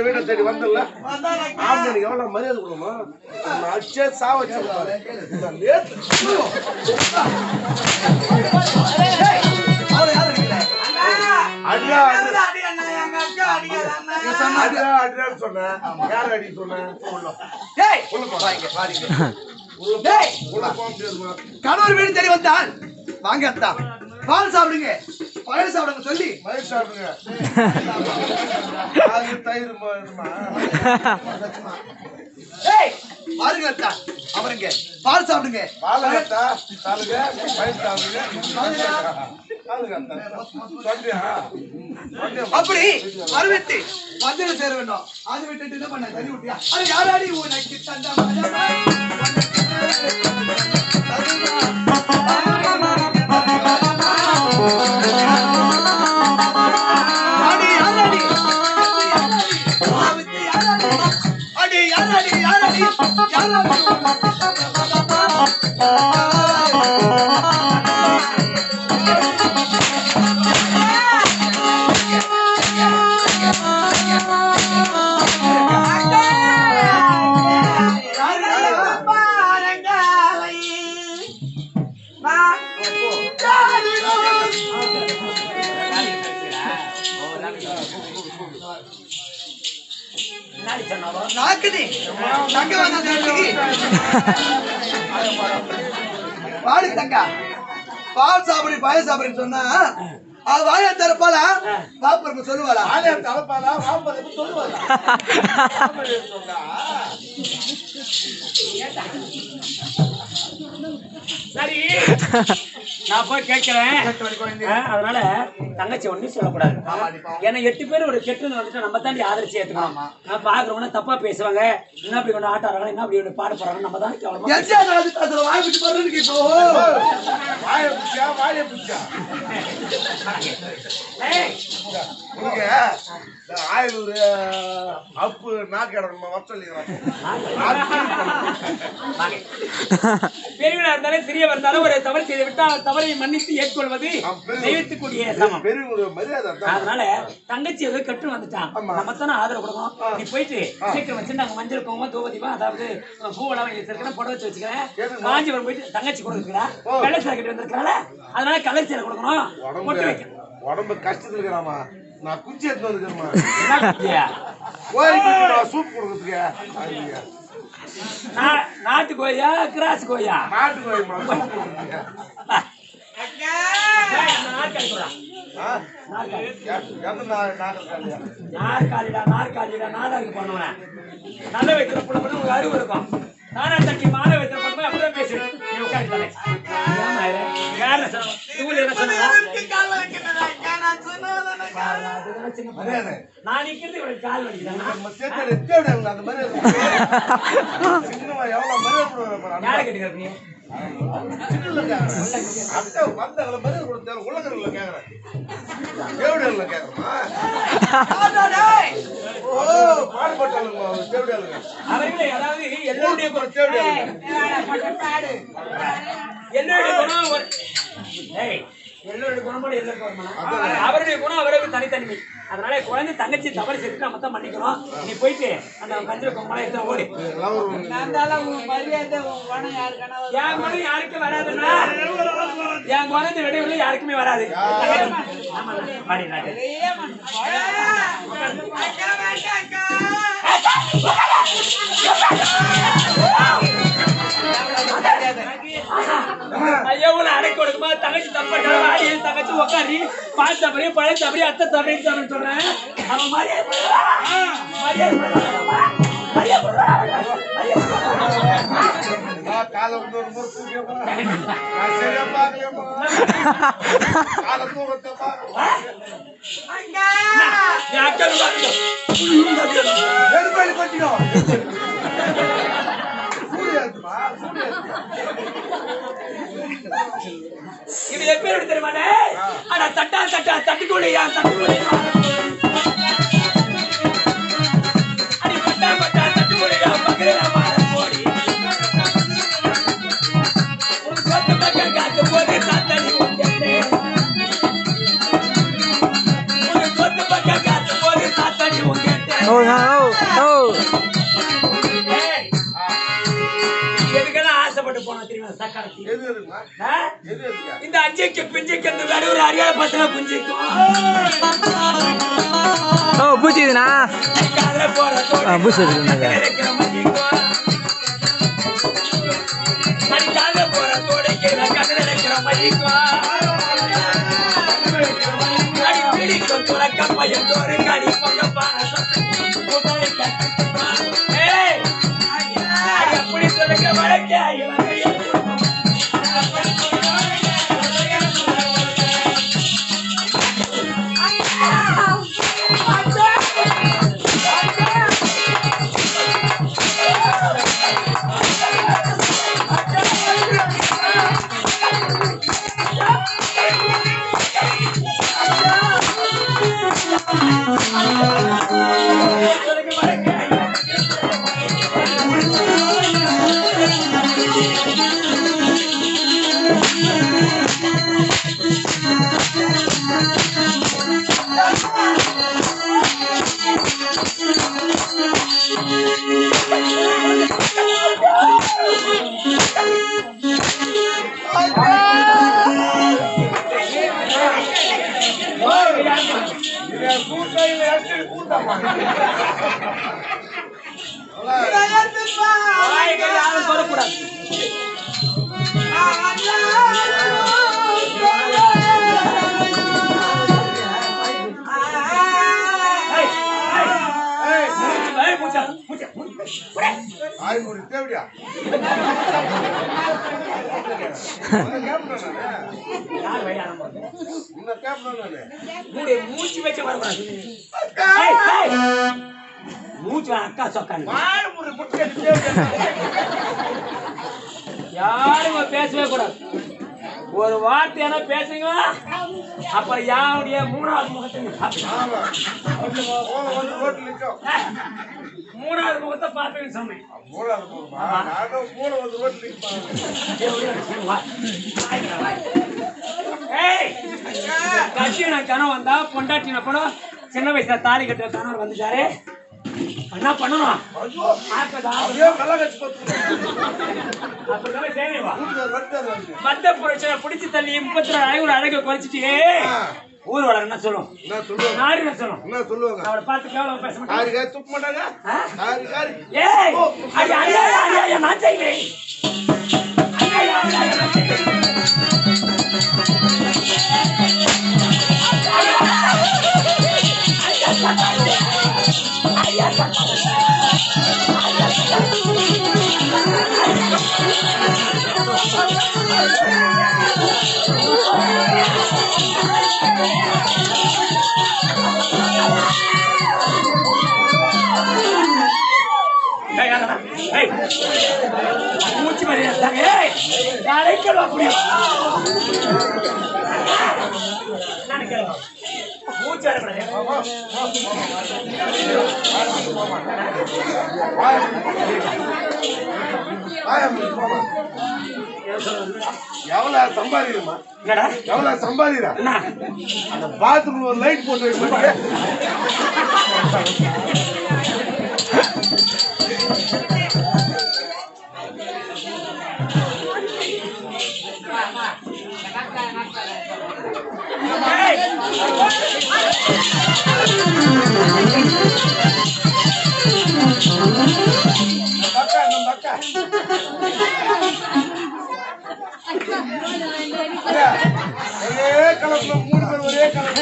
வீட்டை தேடி வந்துடல ஆம்பளைக்கு எவ்வளவு மரியாதை கொடுக்கணும் அடிச்சே சாவச்சு கணவர் வீடு தேடி வந்தான் வாங்க அத்தா பால் சாப்பிடுங்க பழம் சாப்பிடுங்க சொல்லி பழம் சாப்பிடுங்க தயிர் பாருங்க அத்தா அவருங்க பால் சாப்பிடுங்க பால் அத்தா சாப்பிடுங்க பழம் சாப்பிடுங்க அப்படி வரவிட்டு மஞ்சள் சேர வேண்டும் அது விட்டுட்டு என்ன பண்ண தண்ணி விட்டியா அது யாராடி உனக்கு யாராடி நாக்குது தங்க வாடி தங்கா பால் சாப்பிடு பாய சாப்பிடுன்னு சொன்னா அது வாயா தரப்பாளா பாப்பருக்கு சொல்லுவாளா வாயா தரப்பாளா பாப்பருக்கு சொல்லுவாளா சரி நான் போய் கேட்கிறேன். அதனால தங்கச்சி ஒன்னும் சொல்லக்கூடாது. ஏன்னா 8 பேர் ஒரு கெட்டு வந்துட்டு நம்ம தாண்டி ஆதரிச்சு ஏத்துக்கணும். நான் பாக்குறவங்க தப்பா பேசுவாங்க, என்ன அப்படி கொண்டு ஆட்ட ஆடுறாங்க, என்ன அப்படி பாட போறாங்க, நம்ம தான் ஆயிரூர் அப்பு நாக்கு இடமா பெரியவனா இருந்தாலும் சிறியவர் இருந்தாலும் ஒரு தவறு செய்து விட்டால் தவறை மன்னித்து ஏற்றுக்கொள்வது தெய்வத்துக்குரிய சமம். அதனால தங்கச்சி ஏதோ கட்டு வந்துட்டான், நம்ம தானே ஆதரவு கொடுக்கணும். நீ போயிட்டு சீக்கிரம் வச்சு நாங்க மஞ்சள் குங்குமம் தூபதீபம் அதாவது பூவெல்லாம் வச்சிருக்கேன், புடவை வச்சு வச்சுக்கிறேன், காஞ்சிபுரம் போயிட்டு தங்கச்சி கொடுக்குறா வெள்ளை சேலை கட்டி வந்திருக்கிறாள், அதனால கலர் சேலை கொடுக்கணும். உடம்பு கஷ்டத்துல இருக்கிறாமா, நான் குச்சி எடுத்து வந்துக்கிறேன் சூப் கொடுக்குறதுக்கு. நாட்டு கோயா கிராஸ் கோயா? நாட்டு கோயில் நாற்காலிடா நாற்காலிடா நாடாக்கு பண்ணுவேன். நல்ல வைக்கிற புள்ள உங்களுக்கு அறிவு இருக்கும். நானா தட்டி மாலை வைக்கிற பண்ணுவேன் அப்படிதான் பேசுறேன். நீ உட்காந்து நான் நிக்கிறது இவளுக்கு கால் வலிக்குதான். யாரை கேட்டுக்கிறப்ப நீ அவர்களே அதாவது எல்லோருடைய எல்லோருடைய குணமோட அவருடைய குணம் அவருக்கு தனித்தன்மை. அதனால குழந்தை தங்கச்சி தவறு செய்து நம்ம தான் மன்னிக்கிறோம். நீ போயிட்டு அந்த மஞ்சள் குங்குமம் எடுத்து ஓடி. என் குழந்தை யாருக்கும் வராதுன்னா என் குழந்தை விடையில யாருக்குமே வராது. எவ்வளவு அடக்க கொடுக்குமா தங்கச்சி தப்பா தங்கச்சி உட்காரி பால் சாப்பிடு பழ சாப்பிடு அத்தை சாப்பிடு சாப்பிடு சொல்றேன். அவன் இது எப்படி தெரியுமானே? ஆனா தட்டா தட்டா தட்டுக்குள்ளையா தட்டுக்குள்ளையா அடி பட்டா பட்டா தட்டுக்குள்ளையா பக்கத்துல மாற போடி ஒரு சொத்து பக்கம் காத்து போது தாத்தடி உண்டே ஒரு சொத்து பக்கம் காத்து போது தாத்தடி உண்டே. ஓ ஓ எதுக்கெல்லாம் ஆசைப்பட்டு போனா தெரியுமா சக்கரத்தி? இந்த அஞ்சுக்கு பிஞ்சுக்கு இந்த வேற ஒரு அரியால பத்திர குஞ்சிக்கும். ஓ பூச்சிதுனா காதல போற பூச்சிதுங்க அடி காதல போற தோடைக்கு காதல இருக்கிற மதிக்கும் அடி பிடிக்கு துறக்க பையன் தோறு காடி பொங்க பான முதலை கட்டுப்பா. ஏய் அடி அப்படி சொல்லுங்க வழக்கே யாரும் சொல்லக்கூடாது. மூச்சு வச்ச வரக்கூடாது. மூச்சு அக்கா சொக்காங்க யாரும் பேசவே கூடாது. ஒரு வார்த்தையான பேசுங்களா அப்புறம் யாருடைய மூணாவது முகத்தை மூணாவது முகத்தை பார்த்து சொன்னேன். கட்சியின கனவு வந்தா பொண்டாட்டின படம் சின்ன வயசுல தாலி கட்டுற கணவர் வந்துட்டாரு. என்ன பண்ணணும்? மத்த புரட்சியை பிடிச்சு தள்ளி 34 அழகை குறைச்சிட்டு ஊர் வளர என்ன சொல்லும்? நாடு என்ன சொல்லும்? அவளை பார்த்து கேவலம் பேச மாட்டாங்க. நான் செய்வேன். மூச்சு மரியாதை மூச்சு எவ்வளவு சம்பாதிக்கிறமா? எவ்வளவு சம்பாதிக்கிறா? அந்த பாத்ரூம் ஒரு லைட் போட்டு வைக்க ஒரே கலர்ல 3 பேர் ஒரே கலர்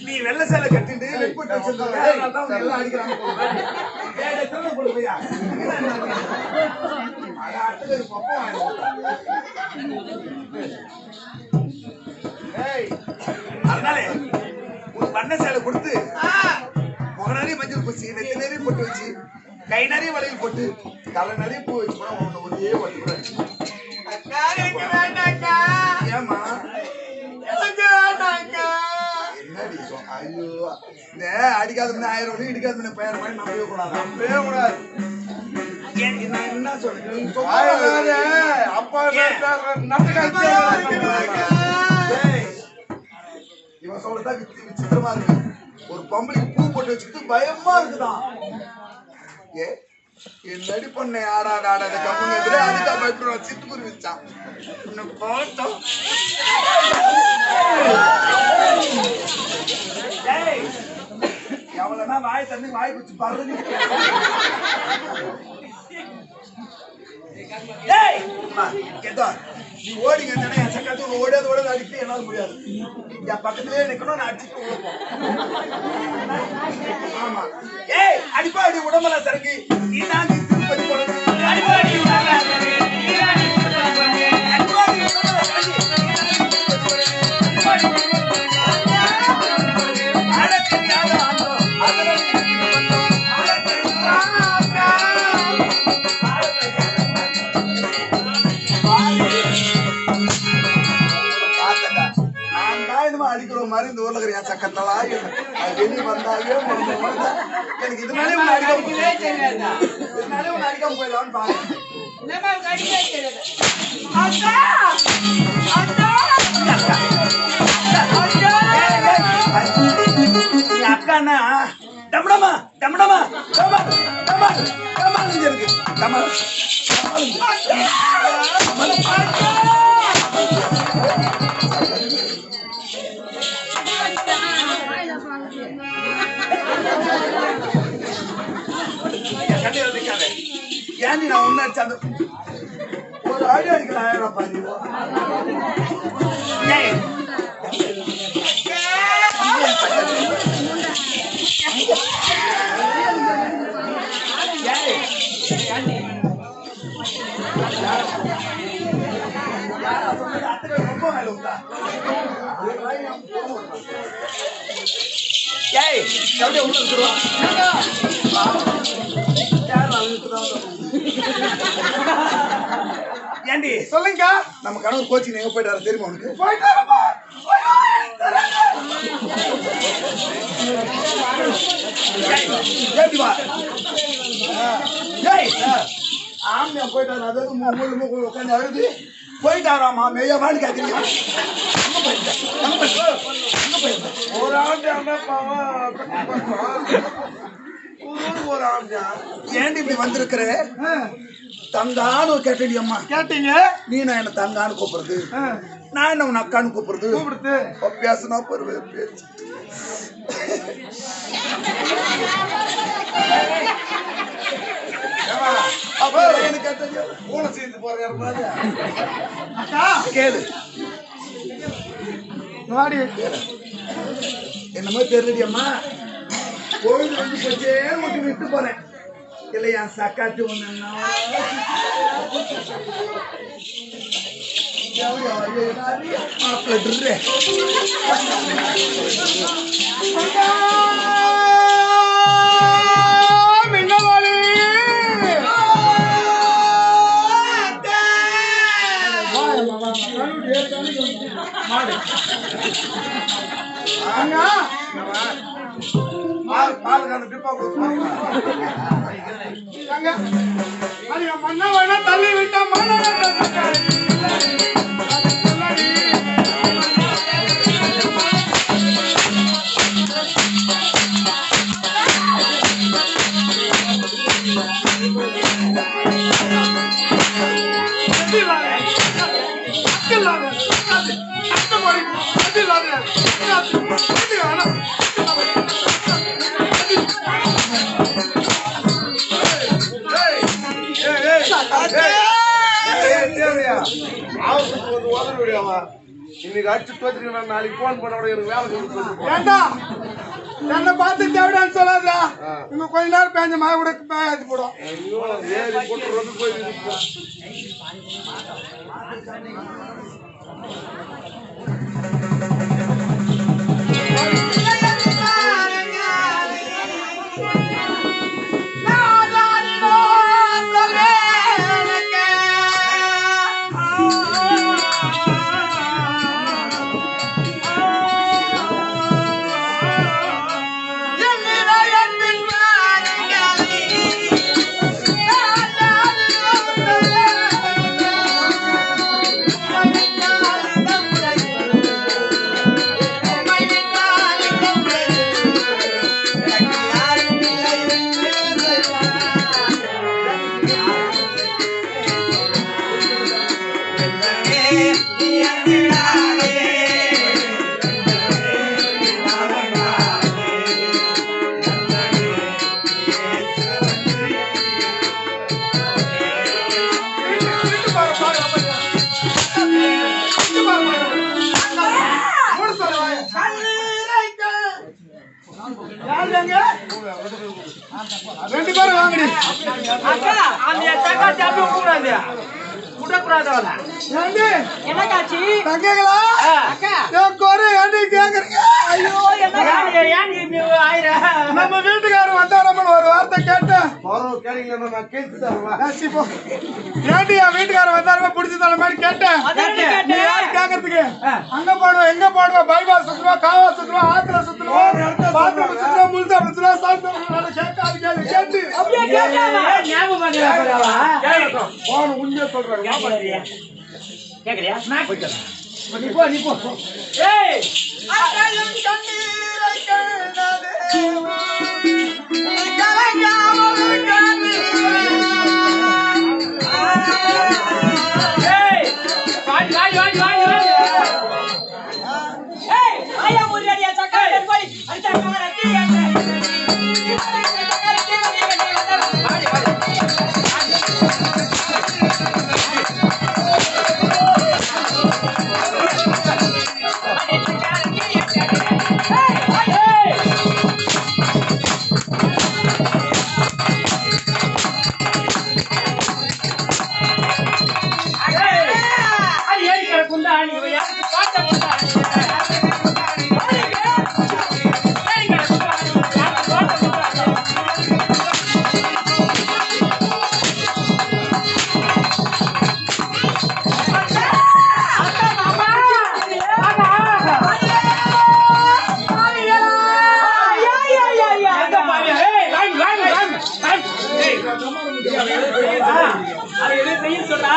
நீ வெள்ள சேலை கட்டிட்டு வெப்பட்டு வச்சிருக்காங்க அடிக்கிறாங்க. அதனால ஒரு பண்ண சேலை கொடுத்து முக நிறைய மஞ்சள் பூசி நெத்தி நிறைய பொட்டு வச்சு கை நிறைய வளையல் போட்டு தலை நிறைய பூ வச்சு ஒரே வட்டி ஏமா ஐயோ இந்த அடிக்காத 1000 இடிக்காத பெயர் மாதிரி நம்பவே கூடாது. என்ன சொல்றேன் அப்பா இவன் சொல்றதா விசித்திரமா இருக்கு. ஒரு பொம்பளைக்கு பூ போட்டு வச்சுக்கிட்டு பயமா இருக்குதான். என்னடி பொண்ணு ஆடாத ஆடாத கம்பெனி அதுக்கா பயப்படுவான். சித்துக்குரு வச்சான் பார்த்தோம். எவ்வளவுனா வாய் தண்ணி வாய் குச்சி பறந்து நீ ஓடிங்க என் சக்கரத்து ஓடாது அடிக்க என்னால முடியாது. என் பக்கத்திலே நிக்கணும் நான் அடிச்சுட்டு உழப்போம். ஆமா அடிப்பா அடி உடம்பெல்லாம் சரக்கு நீ நான் திருப்பதி போறது அடிக்கிற மாதிரி இந்த ஊர்ல இருக்கிற சக்கத்தலா வெளியே வந்தாவே எனக்கு இதனாலே அடிக்காம போயிடலாம்னு பாருங்க. அக்கானா டமடமா டமடமா டமா டமா டமா இருக்கு டமா ஏன்டி நான் ஒன்னு அடிச்ச அந்த ஒரு ஆடி அடிக்கலாம் பாரு ரொம்ப மேல உண்டா ஏய் எவ்வளவு உள்ள வந்துருவான் ஏண்டி சொல்லுங்க நம்ம கணவர் கோச்சிங் எங்க போயிட்டாரு தெரியுமா உனக்கு ஏண்டி வா ஏய் ஆமா போயிட்டாரு அதாவது மூணு உட்காந்து அழுது போயிட்டாராமா மெய்யமான்னு கேட்குறீங்க ஒரு ஆண்டு ஒரு ஆண்டு ஏண்டி இப்படி வந்திருக்கிற தங்கான்னு கேட்டடி அம்மா கேட்டீங்க நீ நான் என்ன தங்கான்னு கூப்பிடுறது நான் என்ன உன் அக்கான்னு கூப்பிடுறது கூப்பிடுத்து பேசுனா பருவேன் பேச்சு பூனை சேர்ந்து போற கேளு என்னமோ தெரியலடி அம்மா பொழுது வந்து போச்சே மட்டும் விட்டு போறேன் இல்லையா சக்காத்து ஒண்ணு மாப்பிள்ள மன்னவன தள்ளி விட்ட இன்னைக்கு அடிச்சு தோத்துக்கு நான் நாளைக்கு போன் பண்ண எனக்கு வேலை ஏண்டா என்ன பார்த்து தேவையான்னு சொல்லாதா இங்க கொஞ்ச நேரம் பேஞ்ச மழை கூட பேசி போடும் ஏறி போட்டு போய் ரெண்டு பேரும் வாங்கடி அக்கா அந்த தக்காச்சி அப்படியே கூடாது கூடாது என்ன காட்சி தங்கங்களா அக்கா என் குறை ஏண்டி கேக்குறீங்க ஐயோ என்ன ஆயிர நம்ம வீட்டுக்காரர் வந்தாரம்மன் ஒரு வார்த்தை கேட்டேன் ஏண்டி என் வீட்டுக்காரர் வந்தாரமா பிடிச்சி தர மாதிரி கேட்டேன் கேக்குறதுக்கு அங்க போடுவோம் எங்க போடுவோம் பைபாஸ் சுத்துவோம் காவா சுத்துவோம் ஆத்துல சுத்துவோம் பாத்ரூம் சுத்துவோம் முழுசாப்பிட சுத்துவோம் சாப்பிட்டு கேட்காது கேள்வி கேட்டு போன உண்மையை சொல்றேன் கேக்குறியா நீ போ நீ போ ஏய் கண்ணீரை கண்டதே அது எதுவும் செய்ய சொல்றா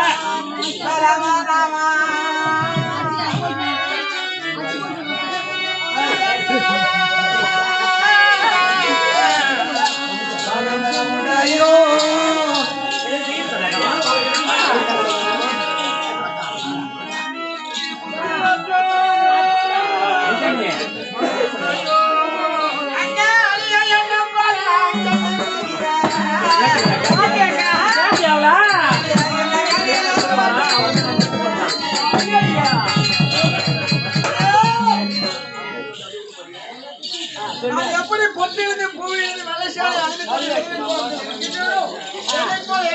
எப்படி பொட்டிலிருந்து பூவிலிருந்து வெள்ளச்சாலை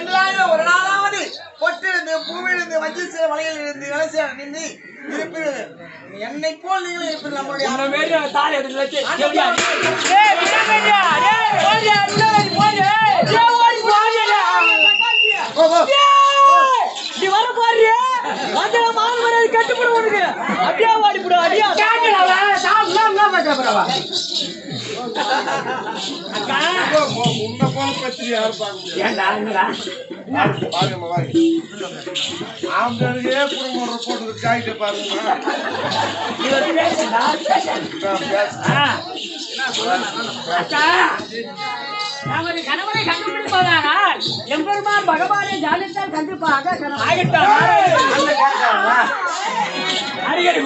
எல்லாரும் ஒரு நாளாவது பொட்டிலிருந்து பூவிலிருந்து வஞ்சி சேலை வலையில் இருந்து வெள்ளச்சாலை நின்று இருப்பீர்கள். என்னை போல் நீங்களும் இருப்பீர்கள். நம்மளுடைய தாலி எடுத்து வச்சு நீ வர பாரு அதெல்லாம் மாறு மரியாதை கட்டுப்பட உனக்கு அடியா வாடி போடு அடியா உன்னை போல பத்திரி யாரும் பார்க்க முடியாது. ஏண்டா என்னடா பாருங்கம்மா வாங்க. ஆம்பளையே குடும்பம் போட்டு காய்ட்டு பாருங்கம்மா. இது பேசுடா நமது கணவனை கண்டுபிடிப்பதானால் எம்பெருமான் பகவானை ஜாலித்தால் கண்டிப்பாக அடிக்கடி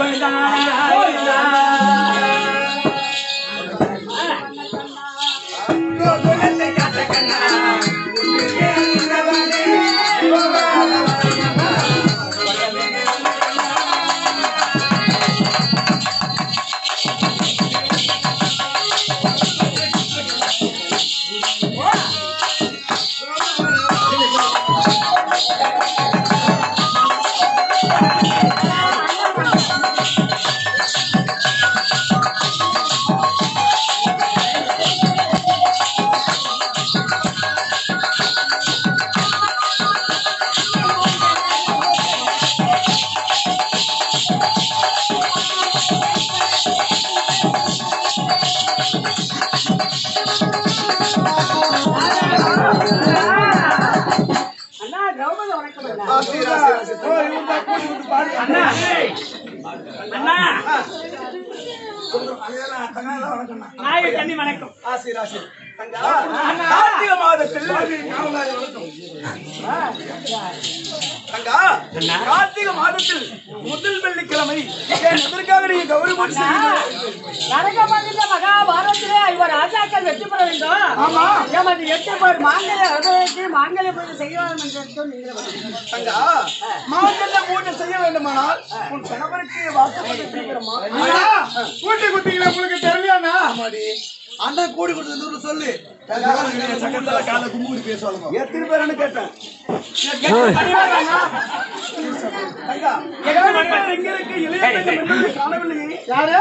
அண்ணா அண்ணா நாயக தண்ணி வணக்கம் கார்த்திகை மாதத்தில் கார்த்திகை மாதத்தில் முதல் வெள்ளிக்கிழமை இதற்காக நீங்க கௌரவம் நடக்கப்படுகின்ற மகாபாரதத்திலே இவர் ராஜாக்கள் வெற்றி பெற வேண்டும். ஆமா. எமது 8 பேர் மாங்கல்ய ஹிருதயத்தை மாங்கல்ய பூஜை செய்ய வேண்டும் என்று நீங்கள் மாங்கல்ய பூஜை செய்ய வேண்டுமானால் உன் கணவருக்கு வாக்குப்பட்டு செய்கிறோமா? கூட்டி குத்திங்களா உங்களுக்கு தெரியலையாண்ணா? அண்ணன் கூடி கொடுத்து சொல்லு. சக்கரத்துல கால கும்பிட்டு பேசுவாங்க. எத்தனை பேர்னு கேட்டேன். யாரு?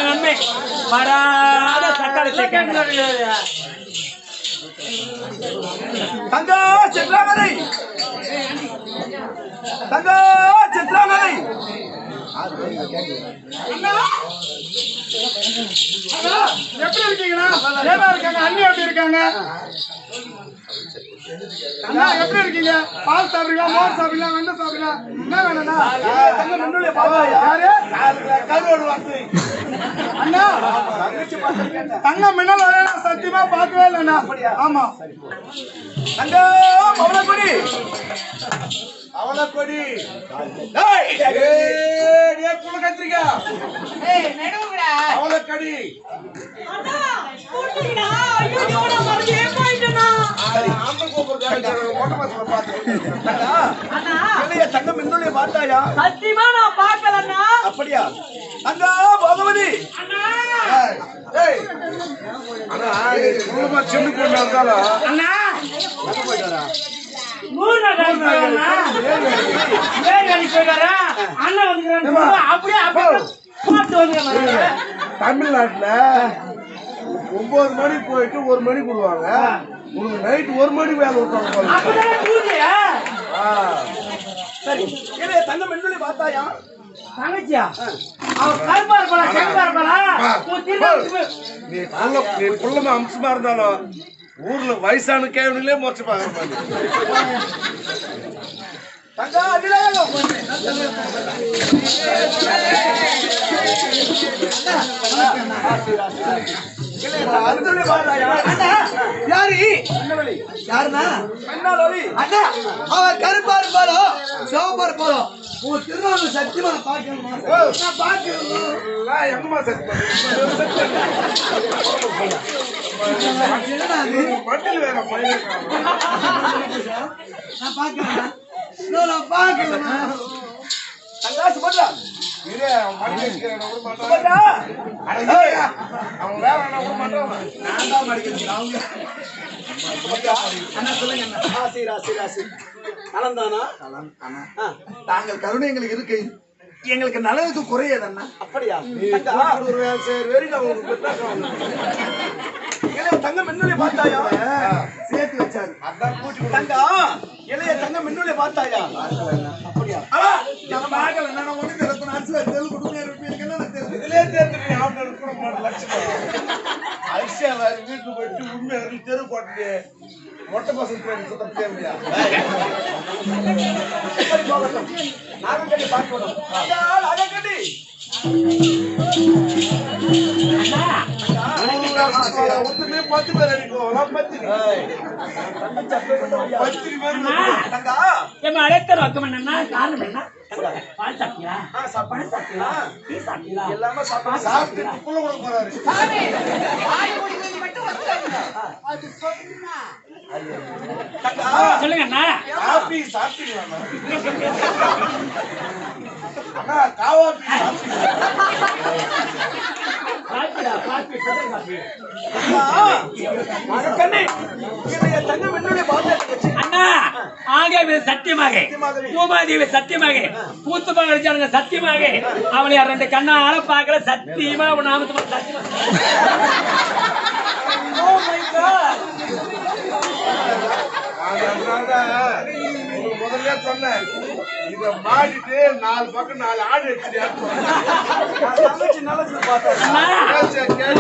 நன்மை மராத சக்கால தங்கா சித்ராமலை தங்கா சித்ராமலை எப்படி இருக்கீங்களா? ஏதா இருக்காங்க. அண்ணி எப்படி இருக்காங்க? அண்ணா எப்படி இருக்கீங்க? பால் சாப்பிடுறீங்களா? மோர் சாப்பிடுறீங்களா? வெண்ணை சாப்பிடுறீங்களா? என்ன வேணும்னா? தங்க நன்னுடைய பாப்பா யாரு? கருவோடு வார்த்தை. அண்ணா தங்க மின்னல் சத்தியமா பார்க்கவே இல்லைண்ணா. ஆமா தங்க பவளக்கொடி அவளக்கொடி புள்ள கத்திரிக்கா அவளக்கடி தங்கம் என்னுடைய பார்த்தாயா? சத்தியமா நான் பார்க்கலன்னா. அப்படியா? அங்க பகவதி சின்ன பொண்ணு இருந்தாலும் அண்ணா தமிழ்நாட்டுல 9 மணிக்கு போயிட்டு 1 மணிக்கு விடுவாங்க. உனக்கு நைட் 1 மணிக்கு வேலை விட்டாங்க. தங்கம் என்னுடைய பார்த்தாயா? தங்கச்சியா அவ கருப்பா இருப்பாளா செங்கா இருப்பாளா? நீ புள்ளமா அம்சமா இருந்தாலும் ஊர்ல வயசான கேவனிலே மொச்சு பாக்குற தங்கா அதிலேகம் அவன் கருப்பா இருப்பாலும் சிவப்பா இருப்பாலும் உன் திருநாள் சத்தியமா பாக்கணுமா எங்கம்மா மட்டில் வேற பயிர் நான் பாக்கிறேன் நான் பாக்கிறேன் தங்கா சுபத்ரா இரு அவன் மடி வச்சுக்கிறேன் விட மாட்டான் அவன் வேற என்ன விட மாட்டான் நான் தான் மடிக்கிறேன் அவங்க அண்ணா சொல்லுங்க ராசி நலந்தானா தாங்கள் கருணை எங்களுக்கு இருக்கு எங்களுக்கு நலனுக்கு குறையாது அண்ணா அப்படியா தங்கம் மின்னலே பார்த்தாயா சேர்த்து வச்சாரு தங்கா இளைய தங்கம் மின்னலே பார்த்தாயா அப்படியா நம்ம பார்க்கல நான் ஒண்ணு தெரியல அரசியல் தெரு குடும்பம் இருப்பீங்க இதுலயே தேர்ந்து அவங்க இருக்கிற லட்சம் ஐசியா வீட்டுக்கு போயிட்டு உண்மை தெரு போட்டு மொட்டை பசங்க சுத்தம் தேவையா நாகம் கட்டி பார்க்கணும் அதை கட்டி ஒருத்தமே 10 பேர் அடிக்கும் 10 அழைத்த நோக்கம் என்னன்னா காரணம் என்ன பால் சாப்பிட்டியா பழம் சாப்பிட்டியா டீ சாப்பிட்டியா எல்லாமே சாப்பிட்டு புள்ள கூட போறாரு சொல்லுங்க அண்ணா காபி சாப்பிட்டீங்களா அண்ணா காவாபி அண்ணா ஆகவே சத்தியமாக பூமாதேவி சத்தியமாக பூத்து மகள் சத்தியமாக அவளை ரெண்டு கண்ணால பார்க்கல சத்தியமா நாமத்து முதல்ல சொன்னேன் இத மாட்டிட்டு 4 பக்கம் 4 ஆடு வச்சிருக்கேன்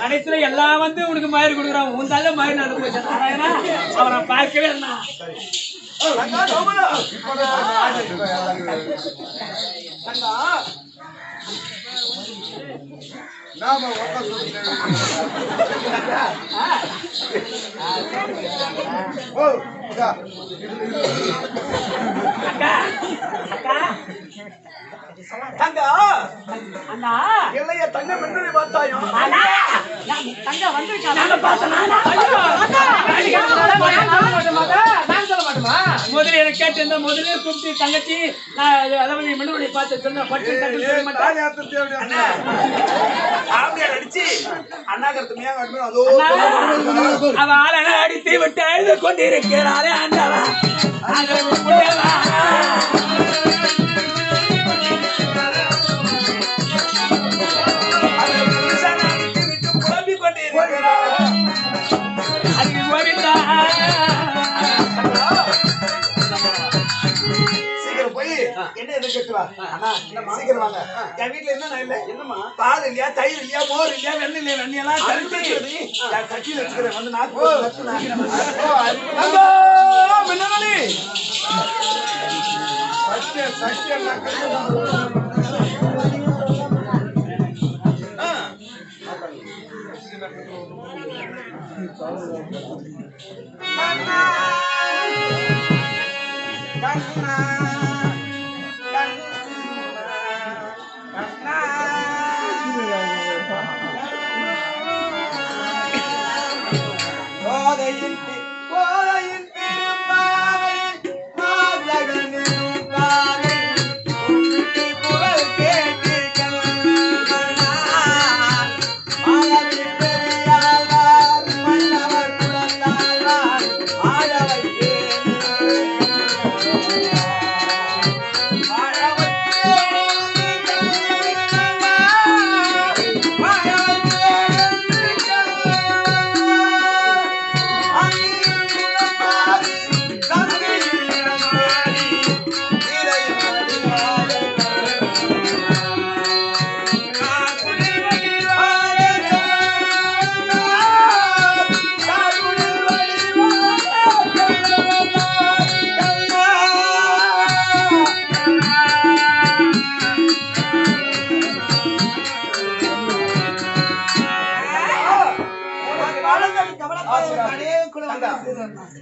கடைசியில எல்லாம் வந்து உனக்கு மயிர் கொடுக்குறான் உன் தள்ள மயிர் நடந்து போச்சு நாராயணா அவனை பார்க்கவே இருந்தா நாம தங்கா அண்ணா இல்லையா தங்கம் என்ன பார்த்தாயோ தங்க வந்திருக்காங்க முதல்ல எனக்கு கேட்டிருந்தா முதல்ல கூப்பிட்டு தங்கச்சி அதாவது மண்ணுடைய பார்த்து சொன்ன பட்டு அடிச்சு அண்ணா கருத்துமையா அதோ அவ ஆளன அடித்து விட்டு அழுது கொண்டிருக்கிறாரே ஆண்டவா சீக்கிரம் போய் என்ன எதிர்கட்டுவா சீக்கிரம் வாங்க என் வீட்டுல என்ன இல்ல என்னமா பால் இல்லையா தயிர் இல்லையா மோர் இல்லையா வெண்ணெய் இல்லையா வெண்ணெய் எல்லாம் கட்டியில வச்சுக்கிறேன் வந்து மின்னமணி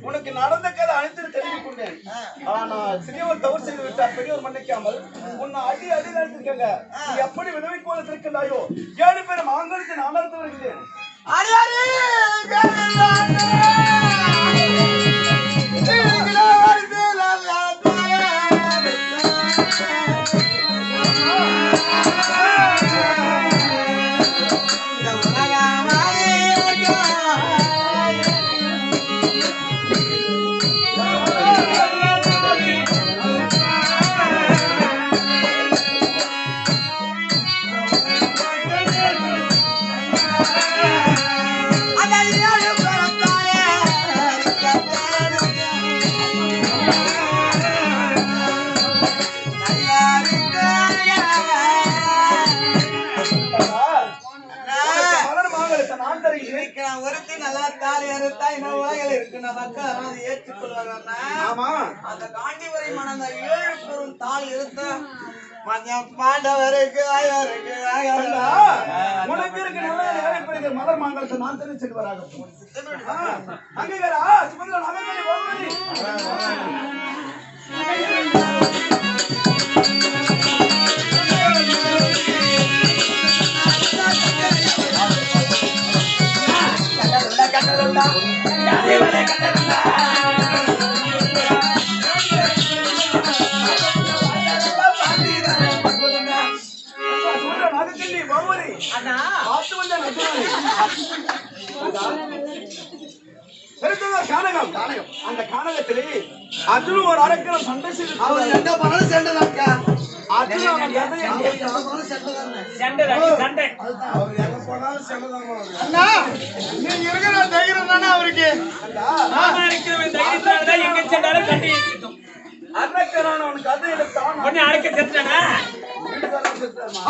உனக்கு நடந்த கதை அனைத்து தெரிவிக் கொண்டேன். ஆனா சிறியவர் தவறு செய்து விட்டார், பெரியவர் மன்னிக்காமல் உன்னை அடி நடத்திருக்காங்க. நீ எப்படி விதவைக்கோல இருக்கின்றாயோ 7 பேர் மாங்கலத்தை நான் நடத்து வருகிறேன். மலர் மாங்கலத்தை நான் தெரிந்து செல்வராக அங்கீகாரா சுமந்திரன் அந்த கானகத்திலே அர்ஜுன் ஒரு அரக்கன் சண்டை செய்து எங்க போனாலும் சண்டைதான்க்கா. அர்ஜுன் நீங்க இருக்கிற தைரியம் தானே அவருக்கு அரக்கனான அவனுக்கு அது எடுத்தான் உடனே அரைக்க செத்துட்டானா?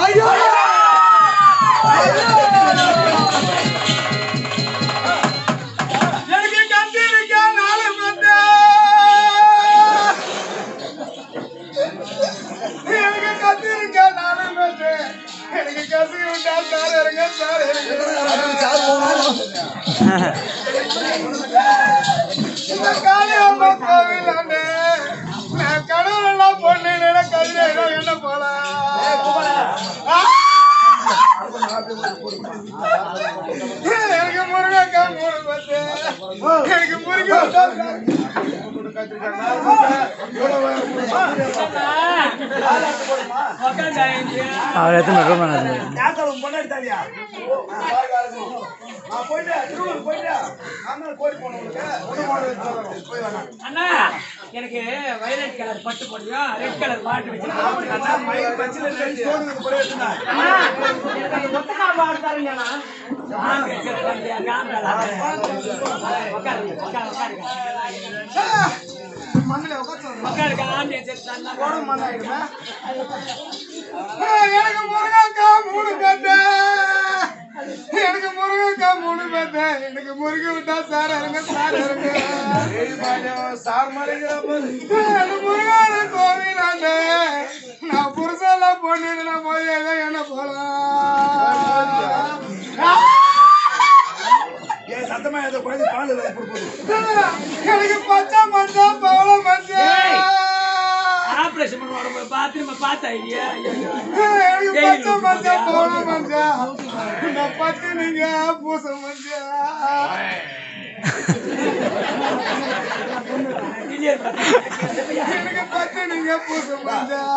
ஐயோ எனக்கு கத்திரிக்கா 4 பத்து எனக்கு கத்திரிக்கா 4 பத்து எனக்கு கசி விட்டா சார் இருங்க சார் இந்த காளி அம்மா கோவில் அண்ணே நான் கடவுளெல்லாம் பொண்ணு கதிரை என்ன போல எனக்கு முருகக்கா 3 பத்து எனக்கு முருகன் அவர் எத்தனை ரூபாய் அண்ணா எனக்கு வயலட் கலர் பட்டு போடுவோம், ரெட் கலர் பாட்டு எனக்கு முருகக்கா 3 பத்து எனக்கு முருகக்கா 3 பத்து எனக்கு முருக விட்டா சார் இருங்க சார் இருங்க சார் மறைகிற முருகான கோவில் அண்ணே நான் புருஷெல்லாம் பொண்ணு போய் ஏதோ என்ன போலாம் சத்தமா ஏதோ குழந்தை பால் எனக்கு பச்சை மஞ்சள் பவள மஞ்சள் ஆபரேஷன் பண்ணுவாங்க பாத்ரூம் பார்த்தா இல்லையா? எனக்கு பச்சை மஞ்சள் பவள மஞ்சள் இந்த பத்து நீங்க பூச மஞ்சள் எனக்கு பத்து நீங்க பூச மஞ்சள்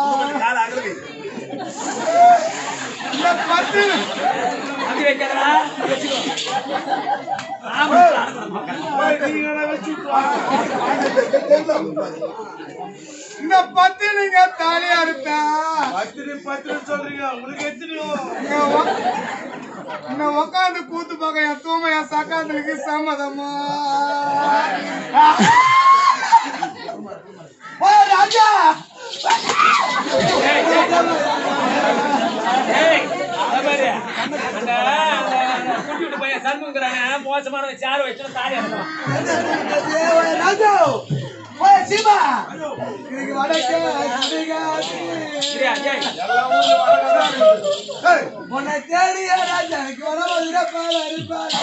இந்த பத்து அப்படி வைக்கிறா இந்த பத்து நீங்க தாலியா இருப்பா பத்திரி சொல்றீங்க உங்களுக்கு எத்தனையும் இந்த உக்காந்து கூத்து பார்க்க என் தூம என் சக்காந்தலுக்கு சம்மதமா ராஜா கூட்டிட்டு போய் சண்முகிறாங்க மோசமான சேர் வச்சு தாலி ராஜா ஓய் சீமா இன்னைக்கு வடக்கே சுடுகாடு உன்னை தேடிய ராஜா எனக்கு வர இருப்பாரு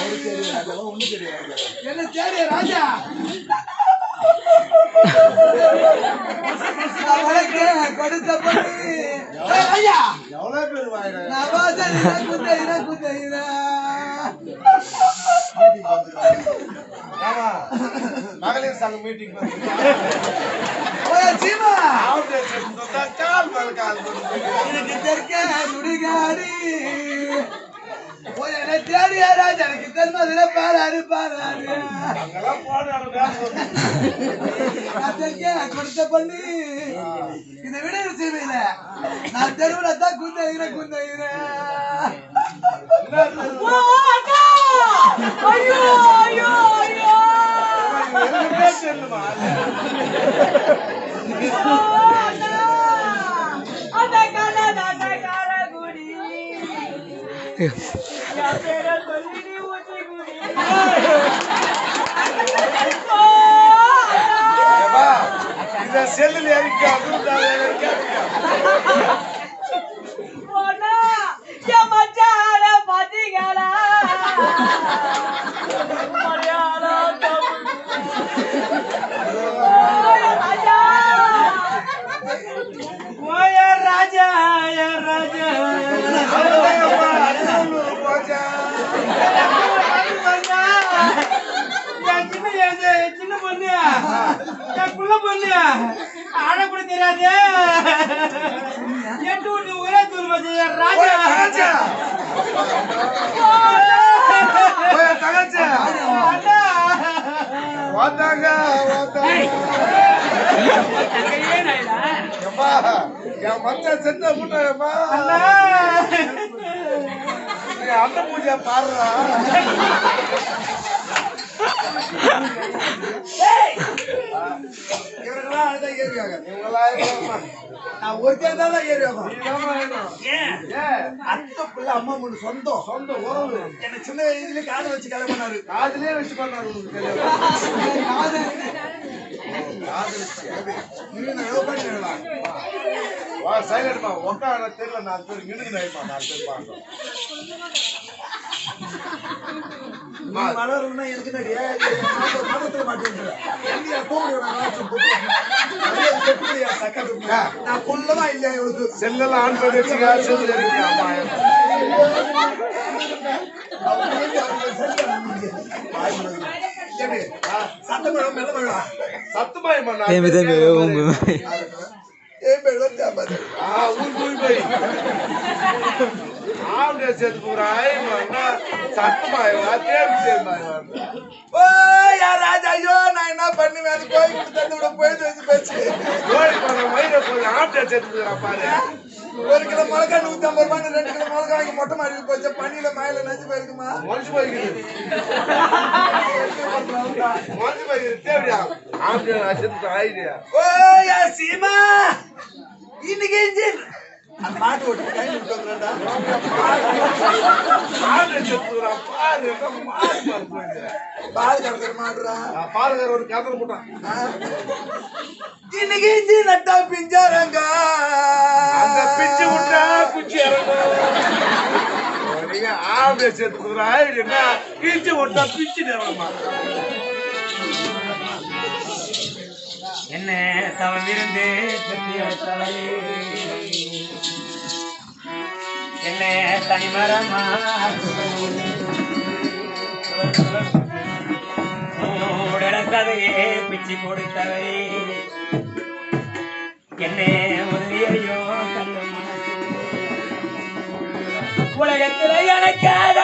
என்ன தேடிய ராஜா வடக்கே கொடுத்த பண்ணி ராஜா எவ்வளவு பேர் வாயில நான் பாச குத்தையினா ஆமா மகளிர் சங்க மீட்டிங் சீமா கால் மேல கால் எனக்கு தெற்க சுடுகாடி என்ன தேடிய ராஜா எனக்கு தென்மதுல பாராரு அங்கெல்லாம் போன கொடுத்த பண்ணி இதை விட செய்வேல நான் தெருவுல தான் குந்தைகிறேன் ஐயோ ஐயோ ஐயோ சொல்லுமா அந்த கார குடி பேர சொல்லி நீ ஊற்றி குடி இத செல்லுல இறக்கி மச்சான பாத்தீங்களா ராஜா ராஜா சின்ன பொண்ணு என் புள்ள பொண்ணு ஆட கூட தெரியாது எட்டு விட்டு ஒரே தூள் வச்சு ராஜா என் மச்சான் சென்ன முட்டாயம்மா அந்த பூஜை பாடுறா இவர்களாம் அழுதான் ஏறியாங்க நான் ஒருத்தன் தான் ஏறியாகும் அத்தை பிள்ளை அம்மா மூணு சொந்தம் சொந்த உறவு என்ன சின்ன வயசுல காது வச்சு கல்யாணம் பண்ணாரு காதுலயே வச்சு பண்ணாரு உனக்கு கல்யாணம் வா சைலண்ட்மா உட்கார தெரியல 4 பேர் நின்னுக்கு நைமா 4 பேர் பாக்கணும் வளரணும்னா எனக்கு மதத்துல மாட்டேன் நான் கொல்லவா இல்லையா இவளுக்கு செல்லெல்லாம் ஆன் பண்ணி வச்சுக்கா செல்லு இருக்கு அம்மா சத்தம் மெல்ல சத்துமாயம்மா சேர்த்து போறாய் சத்துமாயமா ராஜா ஐயோ நான் என்ன பண்ணுவேன் அது கோயில் தந்து விட போயிட்டு வச்சு போச்சு கோயில் போன மயில போய் ஆப்டே சேர்த்து பாரு 1 கிலோ மிளகா 150 ரூபாய் 2 கிலோ மிளகா வாங்கி மொட்டை மாடி போச்சு பனியில மயில நஞ்சு போயிருக்குமா மனுஷு போய்க்குது மனுஷு போய்க்குது தேவையா ஆப்டே சேர்த்து ஆயிடியா ஓ யா சீமா இன்னைக்கு அந்த மாட்டு ஓட்டு கை விட்டு வந்துடா பால் கறக்கிற மாடுறா பாலுகார ஒரு கதற போட்டான் இன்னைக்கு இஞ்சி நட்டா பிஞ்சாரங்க அந்த பிச்சு விட்டா குச்சி இறங்கும் நீங்க ஆம்பளை சேர்த்து ஆயிடுன்னா இஞ்சி விட்டா பிச்சு இறங்குமா என்ன தவம் இருந்து என்ன தனிமரமா கதையே பிச்சு கொடுத்தவை என்ன உதவியோ கண்டு உலகத்தில் எனக்காக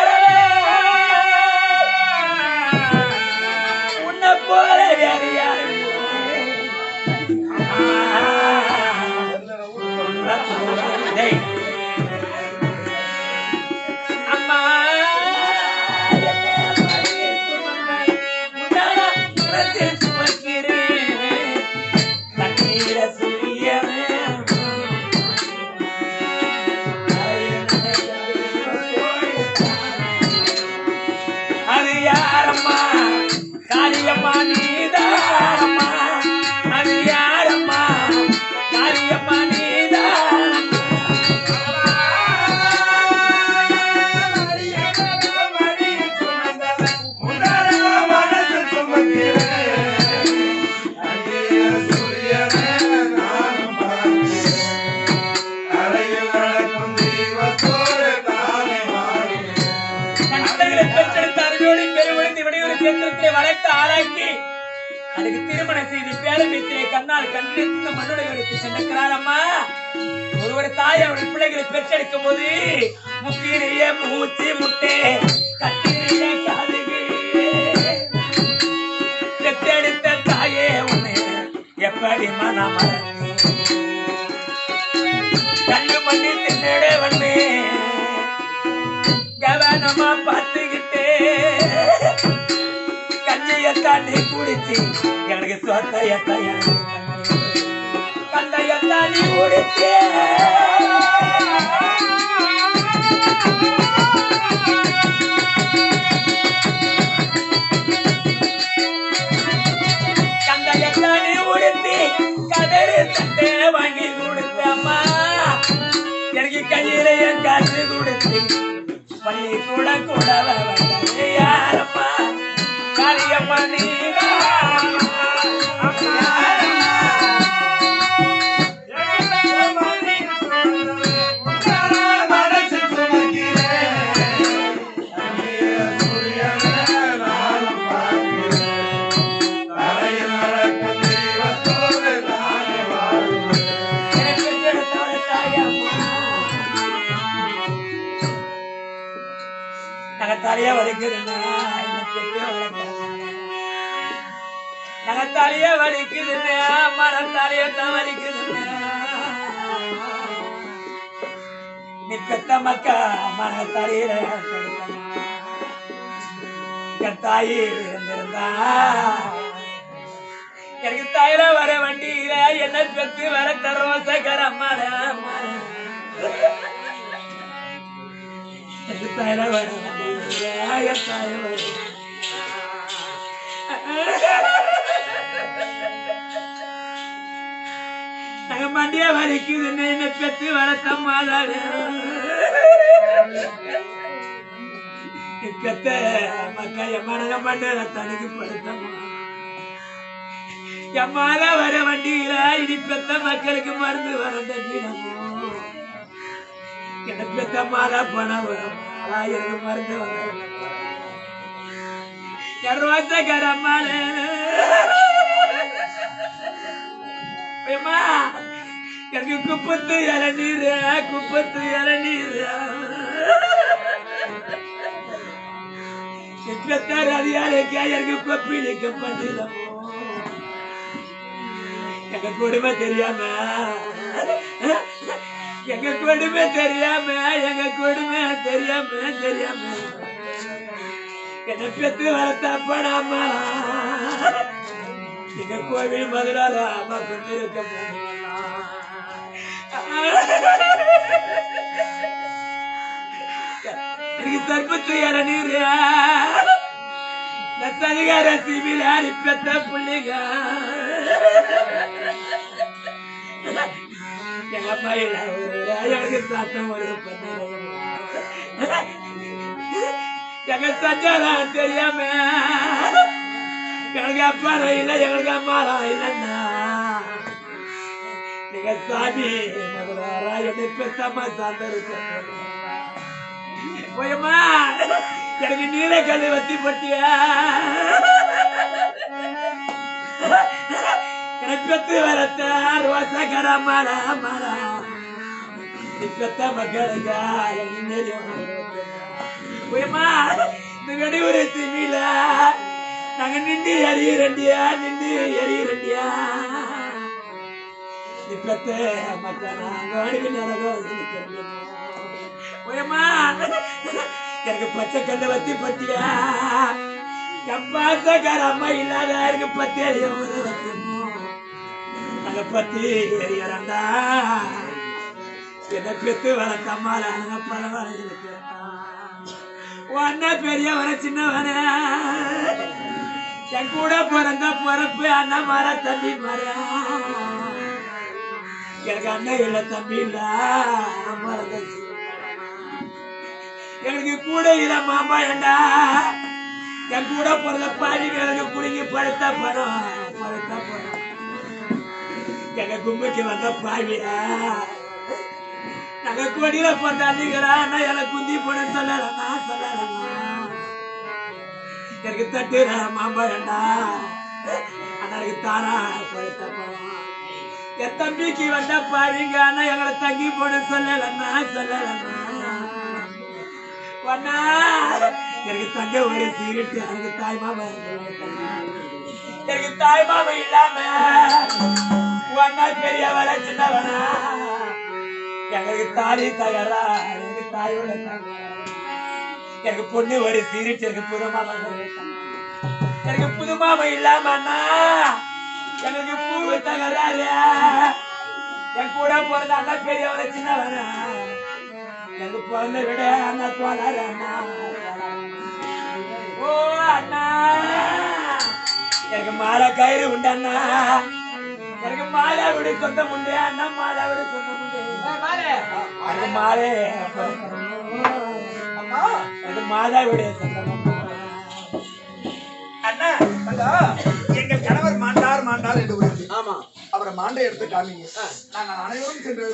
உன்னை போல வேறு யாரும் அம்மா தண்ணீர சூரிய பெத்த ஆளாக்கி அதுக்கு திருமண செய்தி பேரம்பேத்திலே கண்ணால் கண்டு இந்த மண்ணுடைய எடுத்து சென்றிருக்கிறாரம்மா. ஒரு தாய் அவருடைய பிள்ளைகளை பெற்றெடுக்கும் போது முக்கிய மூச்சு முட்டை கட்டிய காதுகே பெற்றெடுத்த தாயே உன்னை எப்படி மனம் கண்டு பண்ணி தின்னட வந்து கவனமா பார்த்துக்கிட்டே கண்ணையத்தாண்டி குடிச்சு எனக்கு சொத்தையத்தான் எனக்கு கண்ணையத்தாண்டி குடிச்சு கண்ணையத்தாண்டி உடுத்தி கதறி சட்டை வாங்கி கொடுத்தம்மா. எனக்கு கையில என் காசு கொடுத்து பள்ளி கூட கூட யாரம்மா காரியம்மா நீரா நகத்தாலியா வலிக்குதுன்னா நகத்தாலியா வலிக்குதுன்னா மரத்தாலியத்தான் வலிக்குதுன்னா நீ பெத்த மக்கா மரத்தாலியில என் தாயி இருந்திருந்தா எனக்கு தாயில வர வண்டியில என்ன பெத்து வர தரோசகரம்மாட தாயில வர நாங்க மண்டிய வலிக்குதுன்னு என்ன பெத்து வளர்த்தம்மாத பெத்த மக்கா எம்மாட மண்ட தனக்கு படுத்தம்மா எம்மால வர வண்டியில இனி பெத்த மக்களுக்கு மருந்து வரண்டமோ என்ன பெத்த மாதா பணம் வரும் எனக்கு மருந்து வர ரோசகரம்மாள் எனக்கு குப்பத்து இளநீர் குப்பத்து இளநீர் அதிகாரிக்கா எனக்கு கொப்பிலிக்க பண்ணிடமோ எங்க கொடுமை தெரியாம எங்க கொடுமை தெரியாம எங்க கொடுமை தெரியாம தெரியாம என்ன பெத்து வளர்த்தப்படாமா எங்க கோவில் மதுரால அம்மா கொண்டு இருக்க எனக்கு தர்மத்து இளநீர் அதிகார சிபில பெத்த பிள்ளைங்க எங்க அம்மா எனக்கு சாத்தம் ஒரு எங்க சஞ்சாரம் தெரியாம எங்களுக்கு அப்பா இல்ல எங்களுக்கு அம்மா இல்லைன்னா நீங்க சாமி மதுராரா என்னை பெத்தம்மா சார்ந்த போயம்மா எனக்கு நீலக்கல்லு வத்தி பட்டியா எனக்கு பெத்து வரத்த ரோசகர மரா மரா பெத்த மக்களுக்கா போயம்மா இந்த வெடிவுரை திமில நாங்க நின்று எறியறண்டியா நின்று எறியறண்டியா நீ பெத்த மக்கள் நாங்க நிலகம் போயம்மா எனக்கு பச்சை கண்ணை வத்தி பட்டியா எப்பாசக்கார அம்மா இல்லாத எனக்கு பத்தி அங்க பத்தி எரியறண்டா என்ன பெத்து வளர்த்தம்மால பரவாயில்லை அண்ணா பெரியவன சின்னவன என் கூட பிறந்த பிறப்பு அண்ணா மாற தம்பி மாற எனக்கு அண்ணன் இல்ல தம்பி இல்ல எனக்கு கூட இத மாமா ஏண்டா என் கூட பிறந்த பாவிகளுக்கு குடுங்கி படுத்த படம் எங்க கும்புக்கு வந்த பாவியா நாங்க கொடியில போட்டு அடிக்கிறா எனக்கு குந்தி போட சொல்லலாம் எனக்கு தட்டுற மாம்பழண்டா அண்ணனுக்கு தாரா பழுத்தப்பா என் தம்பிக்கு வந்த பாருங்க அண்ணா எங்களை தங்கி போட சொல்லலண்ணா ஒன்னா எனக்கு தங்க ஒரு சீரிட்டு எனக்கு தாய் மாமா இல்லாம ஒன்னா பெரியவர சின்னவனா எங்களுக்கு தாலி தகரா எனக்கு தாயோட எனக்கு பொண்ணு ஒரு சீரிட்டு எனக்கு புது மாமா எனக்கு புது மாமா இல்லாம அண்ணா எனக்கு பூ தகராறு என் கூட பிறந்த அண்ணா பெரியவர சின்னவனா எனக்கு பிறந்த விட அண்ணா தோழர் அண்ணா ஓ அண்ணா எனக்கு மாலை கயிறு உண்டு அண்ணா எனக்கு மாலை விட சொந்தம் உண்டு அண்ணா மாலை விட சொந்தம் உண்டு எனக்கு மாலை எனக்கு மாலை விட சொந்தம் அண்ணா எங்கள் கணவர் மாண்டார் என்று கூறியது. ஆமா அவரை மாண்டை எடுத்து காமிங்க. நாங்கள் அனைவரும் சென்று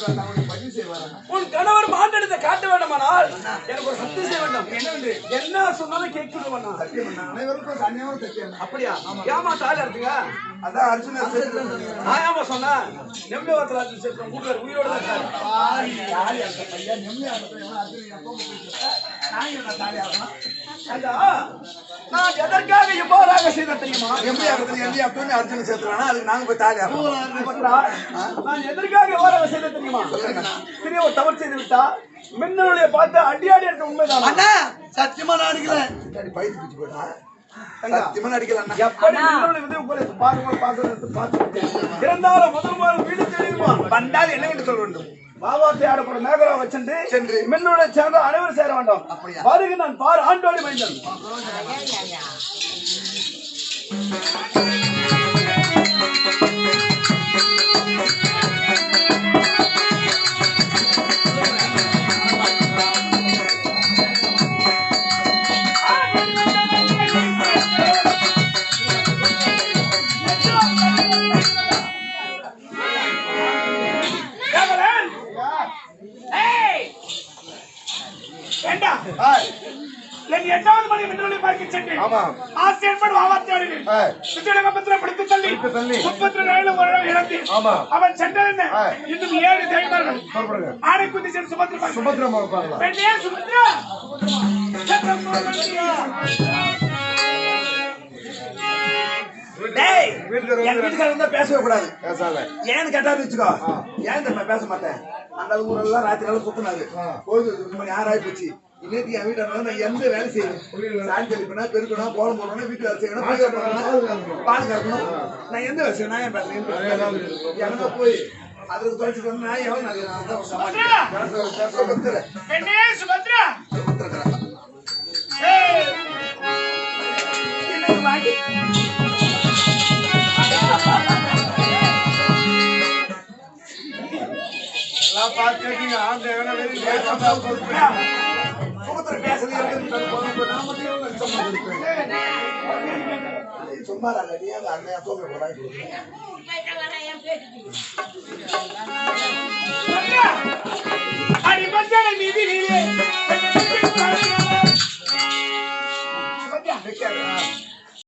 பதிவு செய்வார். உன் கணவர் மாண்டெடுத்த காட்ட வேண்டுமானால் எனக்கு ஒரு சத்தியம் செய்ய வேண்டும். என்னவென்று என்ன சொன்னாலும் கேட்கணும். சத்தியம் அனைவருக்கும் அனைவரும் சத்தியம். அப்படியா? ஏமா தாலி அறுத்துங்க. அதான் அர்ஜுனா நான் ஏமா சொன்னா நெம்மதி வார்த்தை சேர்த்து கூட்டுற உயிரோட தான் நான் எதற்காக இவ்வாறாக செய்த தெரியுமா? அர்ஜுன சேர்த்துறானா அதுக்கு நாங்க போய் தாலி நான் எதற்காக இவ்வாறாக செய்த தெரியுமா? பெரிய ஒரு தவறு செய்து விட்டா மின்னலுடைய பார்த்து அடியாடி இருக்க உண்மைதான். அண்ணா சத்தியமா நான் அடிக்கல. பயிற்சி பிடிச்சு போட்டா சத்தியமா அடிக்கல. எப்படி மின்னலுடைய விதை உங்களுக்கு பார்த்து இருந்தாலும் முதல் வீடு தெரியுமா வந்தால் என்ன என்று சொல்ல வேண்டும்? பாபாத்தை ஆடப்பட மேகரா சென்று மின்னோட சேர்ந்து அனைவரும் சேர வேண்டும். வருக நான் பார் ஆண்டோடி மைந்தன். என் 8வது மணி மின்னலை பார்க்க சென்றேன். ஆசிரியர் வாவாத்தியாரில் பிடித்து தள்ளி 37 வருடம் இறந்து அவன் சென்றதென்ன இன்னும் 7 தெய்வர்கள் ஆடை குந்தி சென்று சுபத்ரா பெண்ணே சுபத்ரா பேசவே கூடாது. ஏன்னு கேட்டா வச்சுக்கோ. ஏன் தெரியுமா பேச மாட்டேன்? அந்த ஊரெல்லாம் ராத்திரி சுத்தினாரு. மணி 6 ஆகி போச்சு. இன்னைக்கு என் வீட்டை நான் எந்த வேலை செய்யணும்? சாயந்தரம் தெளிப்பா பெருக்கணும், கோலம் போடணும், வீட்டு வேலை செய்யணும், பால் கறக்கணும். நான் எந்த வேலை செய்யணும்? ஏன் பேசுறேன்? எங்க போய் அதுக்கு குறைச்சிட்டு வந்து நான் எவ்வளவு சும்மா அண்ணையா தூக்க போறாங்க. அடி